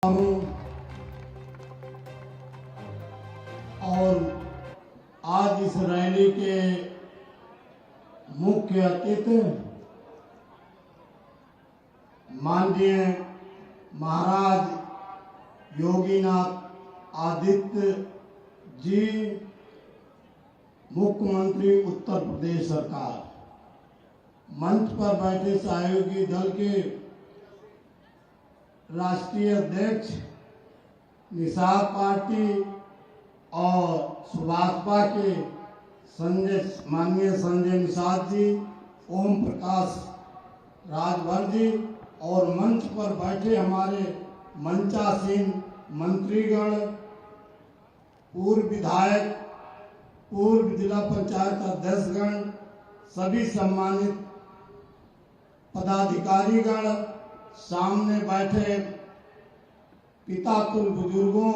और आज इस रैली के मुख्य अतिथि माननीय महाराज योगीनाथ आदित्य जी, मुख्यमंत्री उत्तर प्रदेश सरकार, मंच पर बैठे सहयोगी दल के राष्ट्रीय अध्यक्ष निषाद पार्टी और सुभाषपा के माननीय संजय निषाद जी, ओम प्रकाश राजभर जी और मंच पर बैठे हमारे मंचासीन मंत्रीगण, पूर्व विधायक, पूर्व जिला पंचायत अध्यक्षगण, सभी सम्मानित पदाधिकारीगण, सामने बैठे पिता तुल्य बुजुर्गों,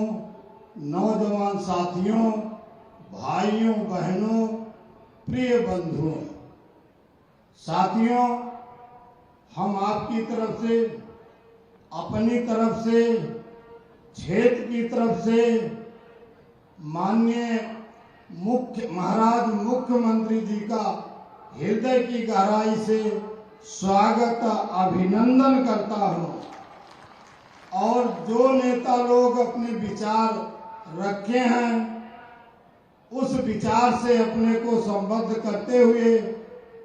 नौजवान साथियों, भाइयों बहनों, प्रिय बंधुओं, साथियों, हम आपकी तरफ से, अपनी तरफ से, क्षेत्र की तरफ से माननीय महाराज मुख्यमंत्री जी का हृदय की गहराई से स्वागत अभिनंदन करता हूं। और जो नेता लोग अपने विचार रखे हैं उस विचार से अपने को संबद्ध करते हुए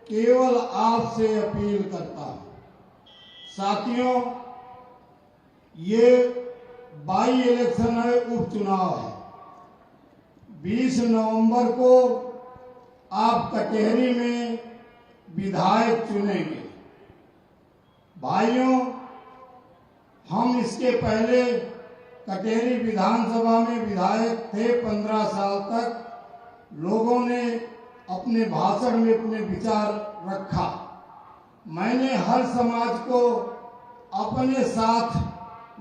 केवल आपसे अपील करता हूं। साथियों, ये बाई इलेक्शन है, उपचुनाव है। 20 नवंबर को आप कटेहरी में विधायक चुनेंगे। भाइयों, हम इसके पहले कटेहरी विधानसभा में विधायक थे। 15 साल तक लोगों ने अपने भाषण में अपने विचार रखा। मैंने हर समाज को अपने साथ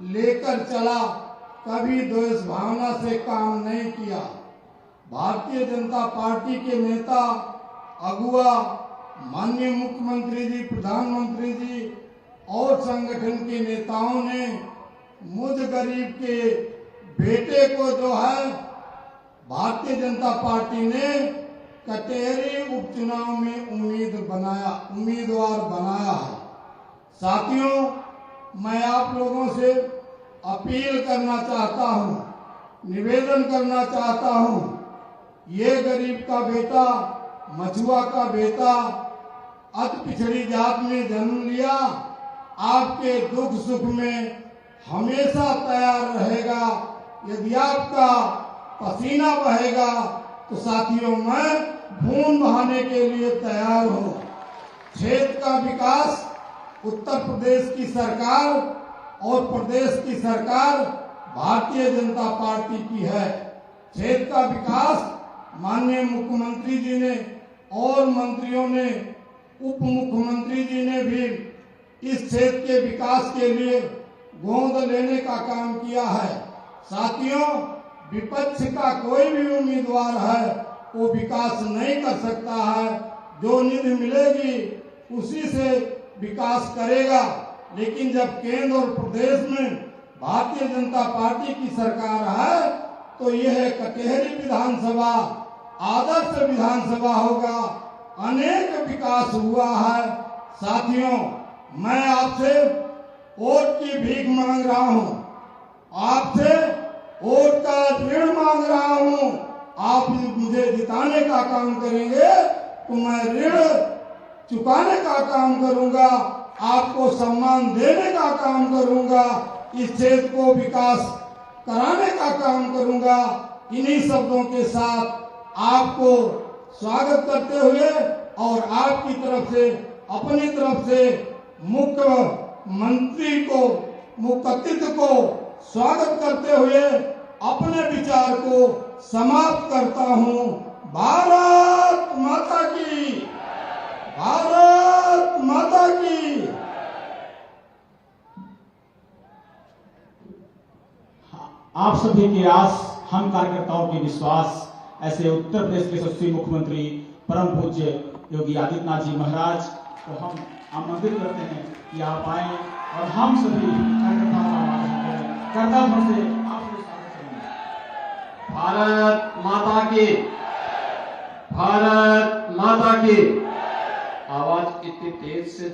लेकर चला, कभी द्वेष भावना से काम नहीं किया। भारतीय जनता पार्टी के नेता, अगुआ, माननीय मुख्यमंत्री जी, प्रधानमंत्री जी और संगठन के नेताओं ने मुझ गरीब के बेटे को जो है भारतीय जनता पार्टी ने कटेहरी उपचुनाव में उम्मीदवार बनाया है। साथियों, मैं आप लोगों से अपील करना चाहता हूं, निवेदन करना चाहता हूं, ये गरीब का बेटा, मछुआ का बेटा अति पिछड़ी जात में जन्म लिया, आपके दुख सुख में हमेशा तैयार रहेगा। यदि आपका पसीना बहेगा तो साथियों, मैं खून बहाने के लिए तैयार हूँ। क्षेत्र का विकास उत्तर प्रदेश की सरकार और प्रदेश की सरकार भारतीय जनता पार्टी की है। क्षेत्र का विकास माननीय मुख्यमंत्री जी ने और मंत्रियों ने, उप मुख्यमंत्री जी ने भी इस क्षेत्र के विकास के लिए गोद लेने का काम किया है। साथियों, विपक्ष का कोई भी उम्मीदवार है वो विकास नहीं कर सकता है। जो निधि मिलेगी उसी से विकास करेगा। लेकिन जब केंद्र और प्रदेश में भारतीय जनता पार्टी की सरकार है तो यह कटेहरी विधानसभा आदर्श विधानसभा होगा। अनेक विकास हुआ है। साथियों, मैं आपसे वोट की भीख मांग रहा हूं, आपसे वोट का ऋण मांग रहा हूं। आप मुझे जिताने का काम करेंगे तो मैं ऋण चुकाने का काम करूंगा, आपको सम्मान देने का काम करूंगा, इस क्षेत्र को विकास कराने का काम करूंगा। इन्हीं शब्दों के साथ आपको स्वागत करते हुए और आपकी तरफ से, अपनी तरफ से मुख्यमंत्री को, मुख्य अतिथि को स्वागत करते हुए अपने विचार को समाप्त करता हूं। भारत माता की, भारत माता की। आप सभी की आस, हम कार्यकर्ताओं की विश्वास, ऐसे उत्तर प्रदेश के यशस्वी मुख्यमंत्री परम पूज्य योगी आदित्यनाथ जी महाराज को हम आमंत्रित करते हैं कि आप आए और हम सभी कार्यकर्ताओं का आवाज करें। करतब से आप सभी स्वागत करेंगे। भारत माता की, भारत माता की। आवाज इतनी तेज से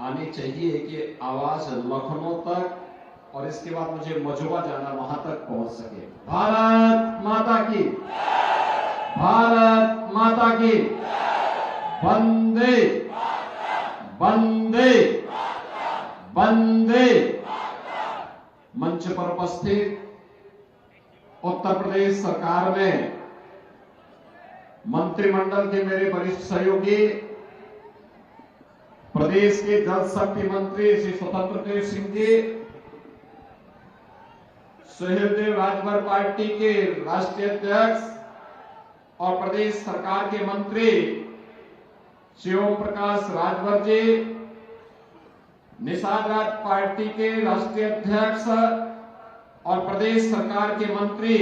आनी चाहिए कि आवाज लखनऊ तक और इसके बाद मुझे मझुआ जाना, वहां तक पहुंच सके। भारत माता की, भारत माता की। वंदे वंदे वंदे। मंच पर उपस्थित उत्तर प्रदेश सरकार में मंत्रिमंडल के मेरे वरिष्ठ सहयोगी, प्रदेश के जल शक्ति मंत्री श्री स्वतंत्र देव सिंह जी, सुहेलदेव राजभर पार्टी के राष्ट्रीय अध्यक्ष और प्रदेश सरकार के मंत्री श्री ओम प्रकाश राजभर जी, निषाद राज पार्टी के राष्ट्रीय अध्यक्ष और प्रदेश सरकार के मंत्री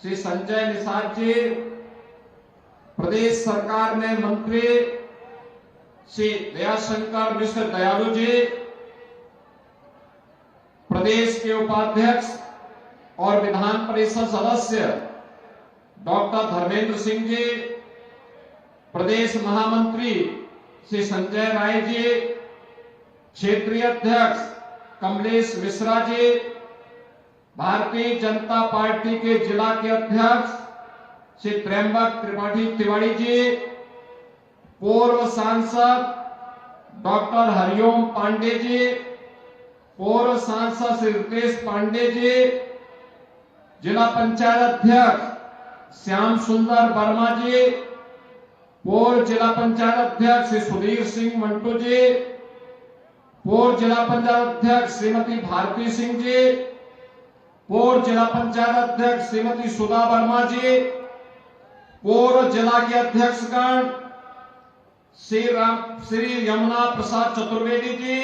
श्री संजय निषाद जी, प्रदेश सरकार में मंत्री श्री दयाशंकर मिश्र दयालु जी, प्रदेश के उपाध्यक्ष और विधान परिषद सदस्य डॉक्टर धर्मेंद्र सिंह जी, प्रदेश महामंत्री श्री संजय राय जी, क्षेत्रीय अध्यक्ष कमलेश मिश्रा जी, भारतीय जनता पार्टी के जिला के अध्यक्ष श्री त्र्यंबक त्रिपाठी तिवारी जी, पूर्व सांसद डॉक्टर हरिओम पांडे जी, पूर्व सांसद श्री रितेश पांडे जी, जिला पंचायत अध्यक्ष श्याम सुंदर वर्मा जी, पूर्व जिला पंचायत अध्यक्ष श्री सुधीर सिंह मंटू जी, पूर्व जिला पंचायत अध्यक्ष श्रीमती भारती सिंह जी, पूर्व जिला पंचायत अध्यक्ष श्रीमती सुधा वर्मा जी, पूर्व जिला के अध्यक्षगण श्री यमुना प्रसाद चतुर्वेदी जी,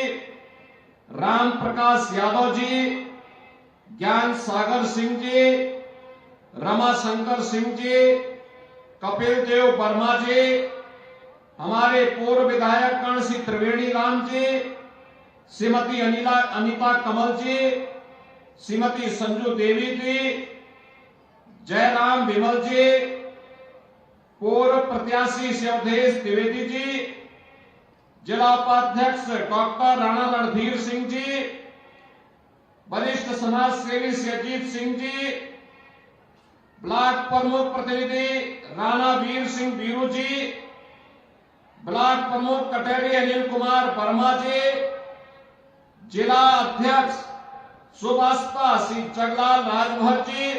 राम प्रकाश यादव जी, ज्ञान सागर सिंह जी, रमा शंकर सिंह जी, कपिल देव वर्मा जी, हमारे पूर्व विधायक गण श्री त्रिवेणी राम जी, श्रीमती अनिता कमल जी, श्रीमती संजू देवी जी, जयराम विमल जी, पूर्व प्रत्याशी शिवदेश द्विवेदी जी, जिला उपाध्यक्ष डॉक्टर राणा रणधीर सिंह जी, वरिष्ठ समाज सेवी श्री अजीत सिंह जी, ब्लॉक प्रमुख प्रतिनिधि राणा वीर सिंह बीरू जी, ब्लॉक प्रमुख कटेरी अनिल कुमार वर्मा जी, जिला अध्यक्ष सुभाषपा श्री जगलाल राजभर जी,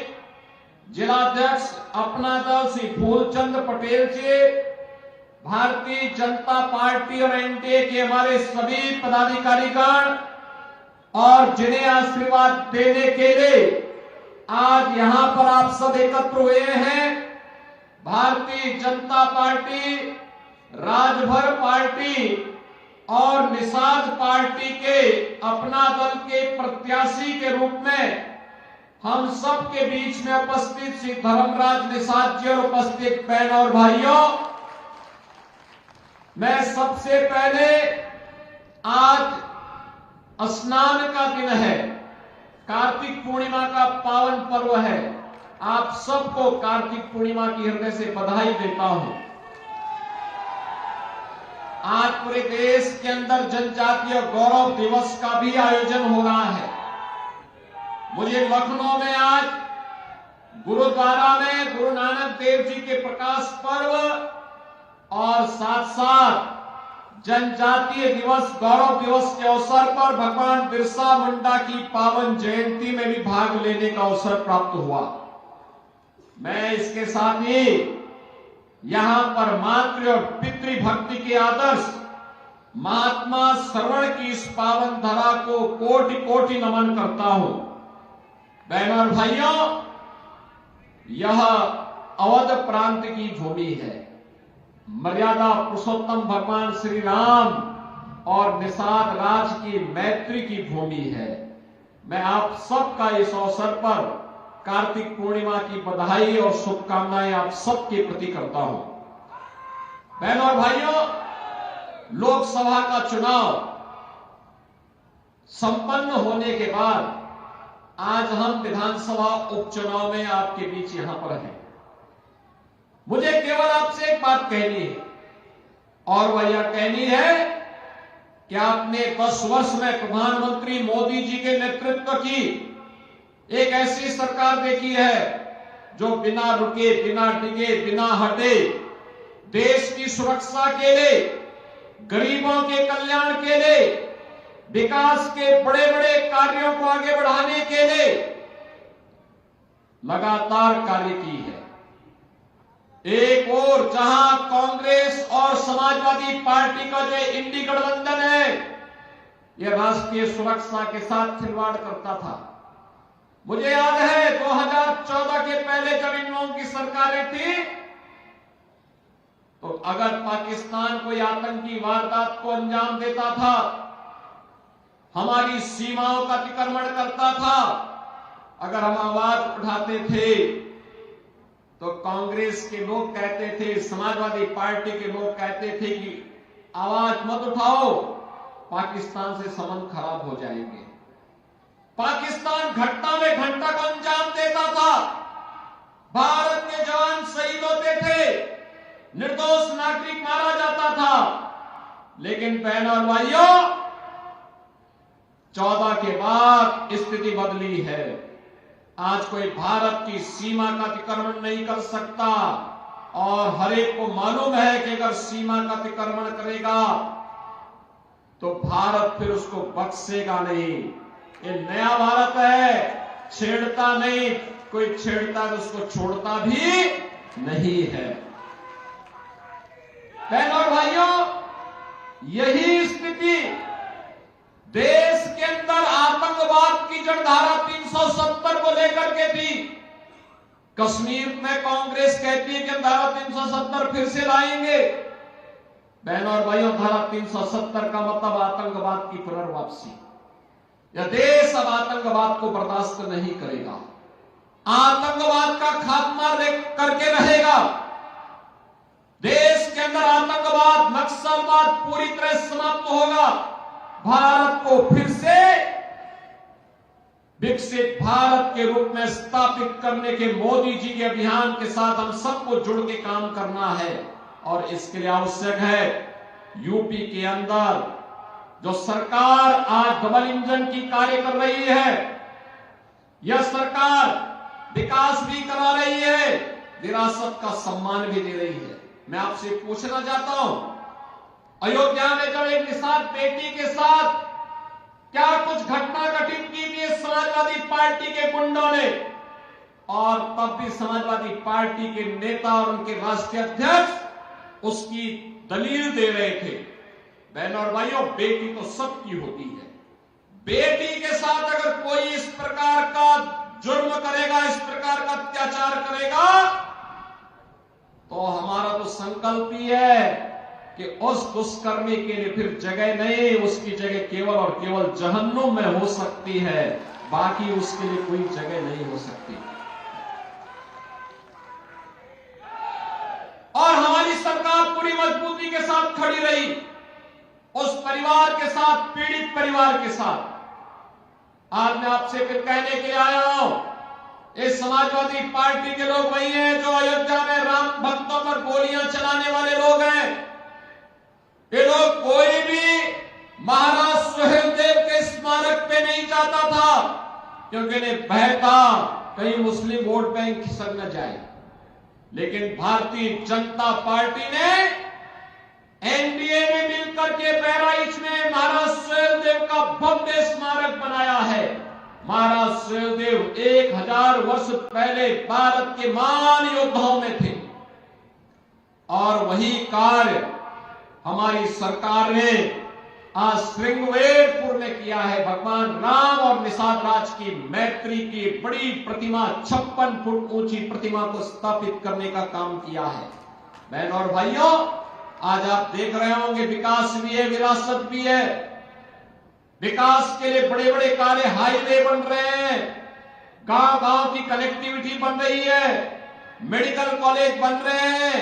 जिला अध्यक्ष अपना दल श्री फूलचंद पटेल जी, भारतीय जनता पार्टी और एनडीए के हमारे सभी पदाधिकारीगण और जिन्हें आशीर्वाद देने के लिए आज यहां पर आप सब एकत्र हुए हैं, भारतीय जनता पार्टी, राजभर पार्टी और निषाद पार्टी के अपना दल के प्रत्याशी के रूप में हम सब के बीच में उपस्थित श्री धर्मराज निषाद जी और उपस्थित बहन और भाइयों, मैं सबसे पहले आज स्नान का दिन है, कार्तिक पूर्णिमा का पावन पर्व है। आप सबको कार्तिक पूर्णिमा की हृदय से बधाई देता हूं। आज पूरे देश के अंदर जनजातीय गौरव दिवस का भी आयोजन हो रहा है। मुझे लखनऊ में आज गुरुद्वारा में गुरु नानक देव जी के प्रकाश पर्व और साथ साथ जनजातीय दिवस गौरव दिवस के अवसर पर भगवान बिरसा मुंडा की पावन जयंती में भी भाग लेने का अवसर प्राप्त हुआ। मैं इसके साथ ही यहां पर मातृ और पितृभक्ति के आदर्श महात्मा श्रवण की इस पावन धरा को कोटि कोटि नमन करता हूं। बहनों और भाइयों, यह अवध प्रांत की भूमि है, मर्यादा पुरुषोत्तम भगवान श्री राम और निषाद राज की मैत्री की भूमि है। मैं आप सबका इस अवसर पर कार्तिक पूर्णिमा की बधाई और शुभकामनाएं आप सबके प्रति करता हूं। बहनों और भाइयों, लोकसभा का चुनाव संपन्न होने के बाद आज हम विधानसभा उपचुनाव में आपके बीच यहां पर हैं। मुझे केवल आपसे एक बात कहनी है, और वह यह कहनी है कि आपने 10 वर्ष में प्रधानमंत्री मोदी जी के नेतृत्व की एक ऐसी सरकार देखी है जो बिना रुके, बिना डिगे, बिना हटे देश की सुरक्षा के लिए, गरीबों के कल्याण के लिए, विकास के बड़े बड़े कार्यों को आगे बढ़ाने के लिए लगातार कार्य की है। एक और जहां कांग्रेस और समाजवादी पार्टी का जो इंडी गठबंधन है, यह राष्ट्रीय सुरक्षा के साथ खिलवाड़ करता था। मुझे याद है 2014 के पहले जब इन लोगों की सरकारें थी, तो अगर पाकिस्तान कोई आतंकी वारदात को अंजाम देता था, हमारी सीमाओं का अतिक्रमण करता था, अगर हम आवाज उठाते थे तो कांग्रेस के लोग कहते थे, समाजवादी पार्टी के लोग कहते थे कि आवाज मत उठाओ, पाकिस्तान से संबंध खराब हो जाएंगे। पाकिस्तान घटना में घंटा को अंजाम देता था, भारत के जवान शहीद होते थे, निर्दोष नागरिक मारा जाता था। लेकिन बहनों और भाइयों, 14 के बाद स्थिति बदली है। आज कोई भारत की सीमा का अतिक्रमण नहीं कर सकता, और हर एक को मालूम है कि अगर सीमा का अतिक्रमण करेगा तो भारत फिर उसको बख्शेगा नहीं। ये नया भारत है, छेड़ता नहीं, कोई छेड़ता है तो उसको छोड़ता भी नहीं है। बहनों और भाइयों, यही स्थिति देश के अंदर आतंकवाद की जड़धारा 370 को लेकर के थी। कश्मीर में कांग्रेस कहती है कि धारा 370 फिर से लाएंगे। बहनों और भाइयों, धारा 370 का मतलब आतंकवाद की पुनर्वापसी। यह देश अब आतंकवाद को बर्दाश्त नहीं करेगा, आतंकवाद का खात्मा करके रहेगा। देश के अंदर आतंकवाद, नक्सलवाद पूरी तरह समाप्त होगा। भारत को फिर से विकसित भारत के रूप में स्थापित करने के मोदी जी के अभियान के साथ हम सबको जुड़ के काम करना है, और इसके लिए आवश्यक है यूपी के अंदर जो सरकार आज डबल इंजन की कार्य कर रही है, यह सरकार विकास भी करा रही है, विरासत का सम्मान भी दे रही है। मैं आपसे पूछना चाहता हूं, अयोध्या में जब एक निषाद बेटी के साथ क्या कुछ घटना घटित की थी समाजवादी पार्टी के गुंडों ने, और तब भी समाजवादी पार्टी के नेता और उनके राष्ट्रीय अध्यक्ष उसकी दलील दे रहे थे। बहनों और भाइयों, बेटी तो सबकी होती है। बेटी के साथ अगर कोई इस प्रकार का जुर्म करेगा, इस प्रकार का अत्याचार करेगा, तो हमारा तो संकल्प ही है कि उस दुष्कर्मी के लिए फिर जगह नहीं, उसकी जगह केवल और केवल जहन्नुम में हो सकती है, बाकी उसके लिए कोई जगह नहीं हो सकती। और हमारी सरकार पूरी मजबूती के साथ खड़ी रही उस परिवार के साथ, पीड़ित परिवार के साथ। आज मैं आपसे फिर कहने के लिए आया हूं, इस समाजवादी पार्टी के लोग वही हैं जो अयोध्या में राम भक्तों पर गोलियां चलाने वाले लोग हैं। ये लोग कोई भी महाराज सुहेलदेव के स्मारक पे नहीं जाता था, क्योंकि इन्हें भय था कहीं मुस्लिम वोट बैंक खिसक न जाए। लेकिन भारतीय जनता पार्टी ने एनडीए में मिलकर के बहराइच में महाराज सुहेलदेव का भव्य स्मारक बनाया है। महाराज सुहेलदेव 1000 वर्ष पहले भारत के महान योद्धाओं में थे, और वही कार्य हमारी सरकार ने आज श्रृंगवेरपुर में किया है। भगवान राम और निषाद राज की मैत्री की बड़ी प्रतिमा, 56 फुट ऊंची प्रतिमा को स्थापित करने का काम किया है। बहनों और भाइयों, आज आप देख रहे होंगे विकास भी है, विरासत भी है। विकास के लिए बड़े बड़े कार्य, हाईवे बन रहे हैं, गांव गांव की कनेक्टिविटी बन रही है, मेडिकल कॉलेज बन रहे हैं,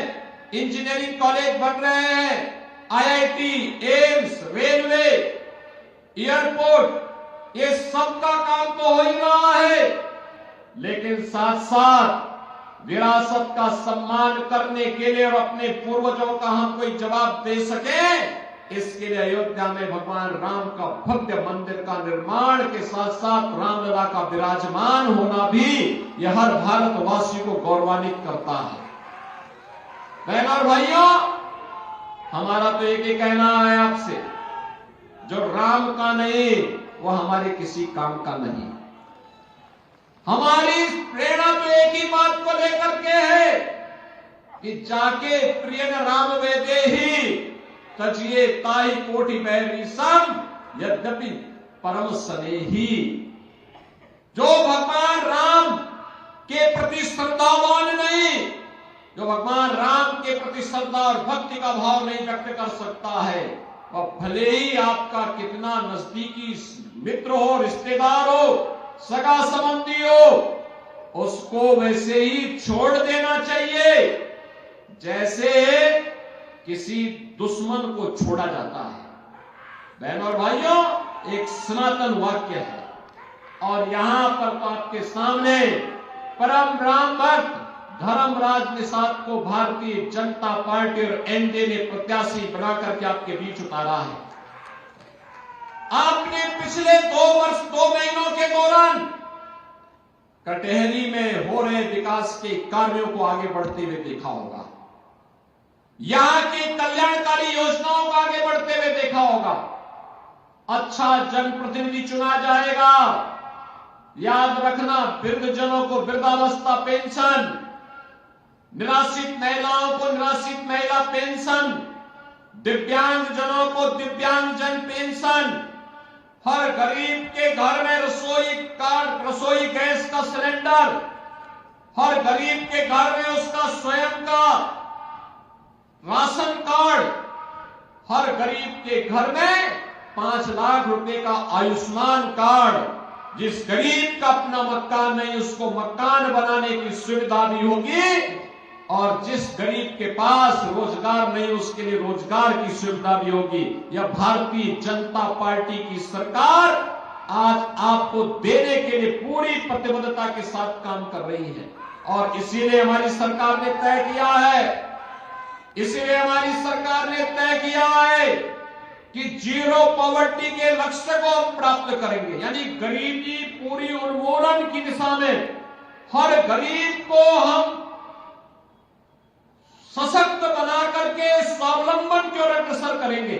इंजीनियरिंग कॉलेज बन रहे हैं, आईआईटी, एम्स, रेलवे, एयरपोर्ट, ये सब का काम तो हो ही रहा है। लेकिन साथ साथ विरासत का सम्मान करने के लिए और अपने पूर्वजों का हम कोई जवाब दे सके, इसके लिए अयोध्या में भगवान राम का भव्य मंदिर का निर्माण के साथ साथ रामलला का विराजमान होना भी यह हर भारतवासी को गौरवान्वित करता है। बहनों और भाइयों, हमारा तो एक ही कहना है आपसे, जो राम का नहीं वो हमारे किसी काम का नहीं। हमारी प्रेरणा तो एक ही बात को लेकर के है कि जाके प्रिय राम वेदे ही तजिए ताई कोटि बैरी सम यद्यपि परम स्नेही। जो भगवान राम के प्रति श्रद्धावान नहीं, जो भगवान राम के प्रति श्रद्धा और भक्ति का भाव नहीं व्यक्त कर सकता है, वह भले ही आपका कितना नजदीकी मित्र हो, रिश्तेदार हो, सगा संबंधी हो, उसको वैसे ही छोड़ देना चाहिए जैसे किसी दुश्मन को छोड़ा जाता है। बहनों और भाइयों, एक सनातन वाक्य है और यहां पर तो आपके सामने परम राम भक्त धर्मराज निषाद को भारतीय जनता पार्टी और एनडीए ने प्रत्याशी बनाकर के आपके बीच उतारा है। आपने पिछले 2 महीनों के दौरान कटहरी में हो रहे विकास के कार्यों को आगे बढ़ते हुए देखा होगा, यहां की कल्याणकारी योजनाओं को आगे बढ़ते हुए देखा होगा। अच्छा जनप्रतिनिधि चुना जाएगा। याद रखना, वृद्धजनों को वृद्धावस्था पेंशन, निराश्रित महिलाओं को निराश्रित महिला पेंशन, दिव्यांग जनों को दिव्यांगजन पेंशन, हर गरीब के घर में रसोई गैस का सिलेंडर, हर गरीब के घर में उसका स्वयं का राशन कार्ड, हर गरीब के घर में 5 लाख रुपए का आयुष्मान कार्ड। जिस गरीब का अपना मकान नहीं, उसको मकान बनाने की सुविधा भी होगी, और जिस गरीब के पास रोजगार नहीं, उसके लिए रोजगार की सुविधा भी होगी। यह भारतीय जनता पार्टी की सरकार आज आपको देने के लिए पूरी प्रतिबद्धता के साथ काम कर रही है। और इसीलिए हमारी सरकार ने तय किया है, इसीलिए हमारी सरकार ने तय किया है कि जीरो पॉवर्टी के लक्ष्य को हम प्राप्त करेंगे, यानी गरीबी पूरी उन्मूलन की दिशा में हर गरीब को हम सशक्त बना करके स्वावलंबन की ओर अग्रसर करेंगे।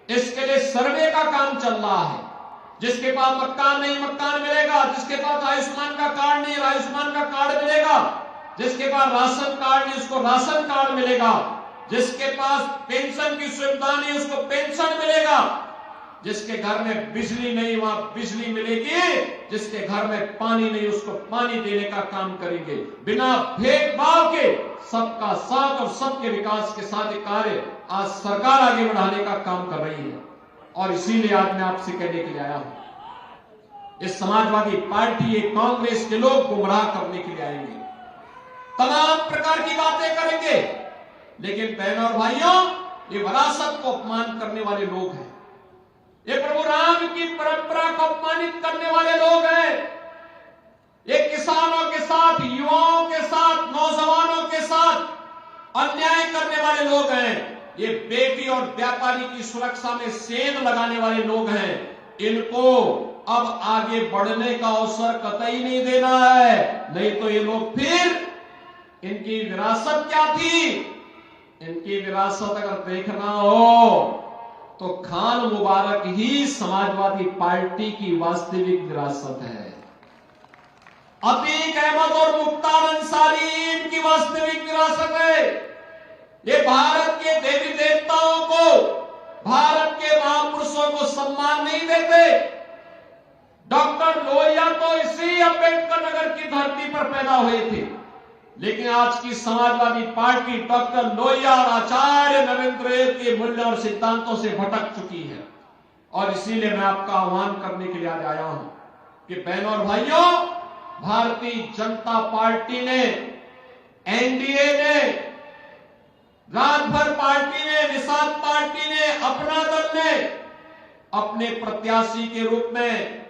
इसके लिए सर्वे का काम चल रहा है। जिसके पास मकान नहीं, मकान मिलेगा। जिसके पास आयुष्मान का कार्ड नहीं, आयुष्मान का कार्ड मिलेगा। जिसके पास राशन कार्ड नहीं, उसको राशन कार्ड मिलेगा। जिसके पास पेंशन की सुविधा नहीं, उसको पेंशन मिलेगा। जिसके घर में बिजली नहीं, वहां बिजली मिलेगी। जिसके घर में पानी नहीं, उसको पानी देने का काम करेंगे। बिना भेदभाव के सबका साथ और सबके विकास के साथ कार्य आज सरकार आगे बढ़ाने का काम कर रही है। और इसीलिए आज मैं आपसे कहने के लिए आया हूं, इस समाजवादी पार्टी, ये कांग्रेस के लोग गुमराह करने के लिए आएंगे, तमाम प्रकार की बातें करेंगे, लेकिन बहनों और भाइयों, ये विरासत को अपमान करने वाले लोग हैं। ये प्रभु राम की परंपरा को अपमानित करने वाले लोग हैं। ये किसानों के साथ, युवाओं के साथ, नौजवानों के साथ अन्याय करने वाले लोग हैं। ये बेटी और व्यापारी की सुरक्षा में सेंध लगाने वाले लोग हैं। इनको अब आगे बढ़ने का अवसर कतई नहीं देना है, नहीं तो ये लोग फिर, इनकी विरासत क्या थी? इनकी विरासत अगर देखना हो तो खान मुबारक ही समाजवादी पार्टी की वास्तविक विरासत है। अतीक अहमद और मुख्तार अंसारी इनकी वास्तविक विरासत है। ये भारत के देवी देवताओं को, भारत के महापुरुषों को सम्मान नहीं देते। डॉक्टर लोहिया तो इसी अम्बेडकर नगर की धरती पर पैदा हुए थे, लेकिन आज की समाजवादी पार्टी डॉक्टर लोहिया और आचार्य नरेंद्र के मूल्य और सिद्धांतों से भटक चुकी है। और इसीलिए मैं आपका आह्वान करने के लिए आज आया हूं कि बहनों और भाइयों, भारतीय जनता पार्टी ने, एनडीए ने, राजभर पार्टी ने, निषाद पार्टी ने, अपना दल ने अपने प्रत्याशी के रूप में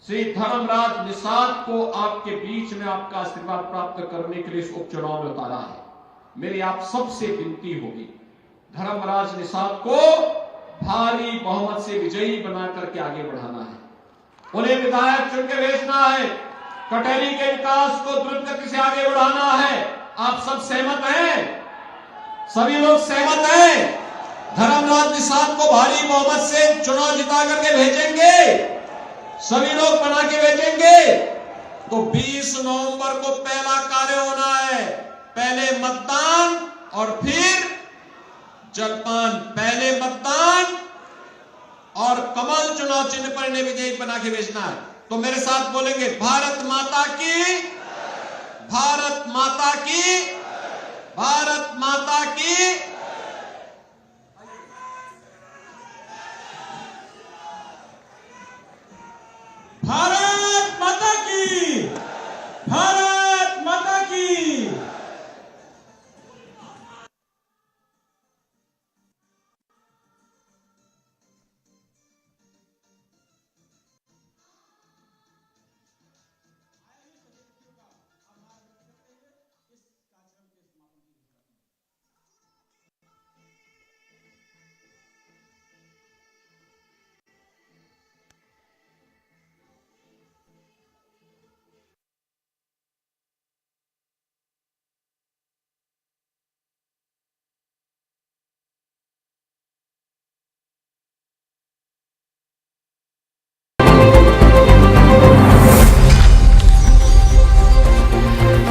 श्री धर्मराज निषाद को आपके बीच में आपका आशीर्वाद प्राप्त करने के लिए इस उपचुनाव में उतारा है। मेरी आप सबसे विनती होगी, धर्मराज निषाद को भारी बहुमत से विजयी बना करके आगे बढ़ाना है। उन्हें विधायक चुन के भेजना है। कटेरी के विकास को द्रुत गति से आगे बढ़ाना है। आप सब सहमत हैं? सभी लोग सहमत हैं? धर्मराज निषाद को भारी बहुमत से चुनाव जिता करके भेजेंगे, सभी लोग बना के भेजेंगे। तो 20 नवंबर को पहला कार्य होना है, पहले मतदान और फिर जलपान। पहले मतदान और कमल चुनाव चिन्ह पर इन्हें विजयी बना के भेजना है। तो मेरे साथ बोलेंगे, भारत माता की, भारत माता की, भारत माता की। भारत माता की, भारत माता की।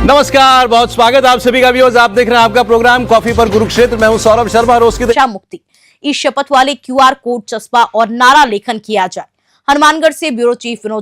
नमस्कार, बहुत स्वागत आप सभी का व्यूअर्स। आप देख रहे हैं आपका प्रोग्राम कॉफी पर कुरुक्षेत्र। मैं हूं सौरभ शर्मा। रोज की नशा मुक्ति इस शपथ वाले QR कोड, चस्पा और नारा लेखन किया जाए। हनुमानगढ़ से ब्यूरो चीफ विनोद